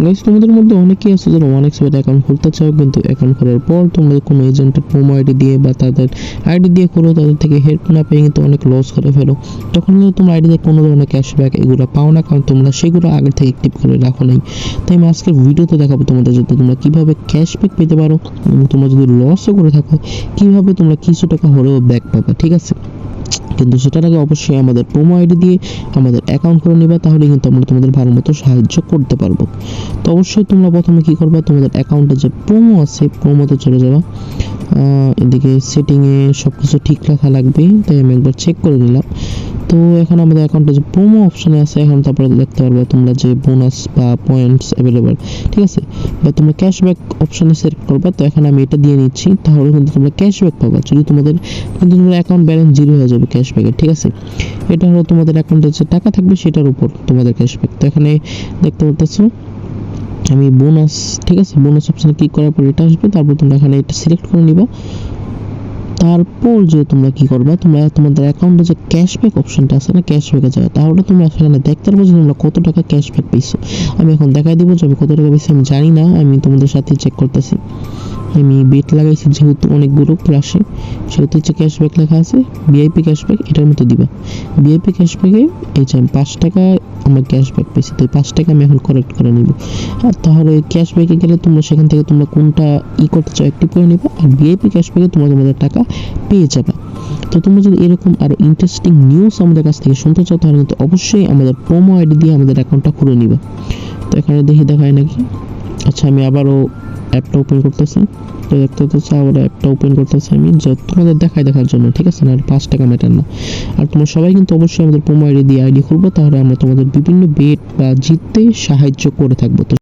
Guys তোমাদের মধ্যে অনেকেই আছে যারা 1x bet অ্যাকাউন্ট খুলতে চাও, কিন্তু অ্যাকাউন্ট খোলার পর তোমরা কোনো এজেন্টের প্রোমো আইডি দিয়ে বা তাদের আইডি দিয়ে খোলো, তাদের থেকে হেল্প না পেয়ে কিন্তু অনেক লস করে ফেলো। তখন কিন্তু তোমরা আইডিতে কোনো ধরনের ক্যাশব্যাক এগুলো পাও না, কারণ তোমরা সেগুলো আগে থেকে অ্যাক্টিভ করে রাখো নাই। তাই আমি আজকের ভিডিওতে দেখাবো তোমাদের যাতে তোমরা কীভাবে ক্যাশব্যাক পেতে পারো, এবং তোমরা যদি লসও করে থাকো কীভাবে তোমরা কিছু টাকা হলেও ব্যাক পাবা, ঠিক আছে। কিন্তু সেটার আগে অবশ্যই আমাদের প্রোমো আইডি দিয়ে আমাদের অ্যাকাউন্ট করে নিবা, তাহলে কিন্তু আমরা তোমাদের ভালো মতো সাহায্য করতে পারবো। তো অবশ্যই তোমরা প্রথমে কী করবা, তোমাদের অ্যাকাউন্টে যে প্রোমো আছে প্রোমোতে চলে যাবা। এদিকে সেটিংয়ে সব কিছু ঠিক রাখা লাগবে, তাই আমি একবার চেক করে নিলাম। তো এখন আমাদের অ্যাকাউন্টে যে প্রোমো অপশানে আছে, এখন তারপরে দেখতে পারবা তোমরা যে বোনাস বা পয়েন্টস অ্যাভেলেবল, ঠিক আছে, বা তোমরা ক্যাশব্যাক অপশানে সিলেক্ট করবা। তো এখন আমি এটা দিয়ে নিচ্ছি, তাহলে কিন্তু তোমরা ক্যাশব্যাক পাবা। যদি তোমাদের কিন্তু তোমার অ্যাকাউন্ট ব্যালেন্স 0 হয়ে যাবে ক্যাশব্যাকের, ঠিক আছে। এটা হলো তোমাদের অ্যাকাউন্টে যে টাকা থাকবে সেটার উপর তোমাদের ক্যাশব্যাক। তো এখানে দেখতে পারতেছো আমি বোনাস, ঠিক আছে, বোনাস অপশানে ক্লিক করার পর এটা আসবে, তারপর তোমরা এখানে এটা সিলেক্ট করে নিবা। তারপর যে তোমরা কি করবা, তোমরা তোমাদের অ্যাকাউন্টে যে ক্যাশব্যাক অপশনটা আছে না, ক্যাশব্যাকে যাবে, তাহলে তোমরা সেখানে দেখতে পারবো যে তোমরা কত টাকা ক্যাশব্যাক পেয়েছো। আমি এখন দেখাই দিব যে আমি কত টাকা পেয়েছি, আমি জানি না, আমি তোমাদের সাথে চেক করতেছি। আমি বেট লাগাইছি যেহেতু অনেকগুলো ক্লাসে, সেহেতু হচ্ছে ক্যাশব্যাক লেখা আছে, ভিআইপি ক্যাশব্যাক, এটার মতো দিবা। ভিআইপি ক্যাশব্যাকে এই যে আমি 5 টাকা আমার ক্যাশব্যাক পেয়েছি, তো 5 টাকা আমি এখন কালেক্ট করে নিব। আর তাহলে ক্যাশব্যাকে গেলে তোমরা সেখান থেকে তোমরা কোনটা করতে চাও অ্যাক্টিভ করে নিবা, আর ভিআইপি ক্যাশব্যাকে তোমরা তোমাদের টাকা পেয়ে যাবে। তো তোমরা যদি এরকম আরও ইন্টারেস্টিং নিউজ আমাদের কাছ থেকে শুনতে চাও, তাহলে কিন্তু অবশ্যই আমাদের প্রোমো আইডি দিয়ে আমাদের অ্যাকাউন্টটা খুলে নিবা। তো এখানে দেখায় নাকি, আচ্ছা আমি আবারও অ্যাপটা ওপেন করতেছি। তো দেখতে হচ্ছে আবার অ্যাপটা ওপেন করতেছি আমি তোমাদের দেখার জন্য, ঠিক আছে না, আর 5 টাকা ম্যাটার না। আর তোমরা সবাই কিন্তু অবশ্যই আমাদের প্রোমো আইডি দিয়ে আইডি খুলবো, তাহলে আমরা তোমাদের বিভিন্ন বেট বা জিততে সাহায্য করে থাকবো। তো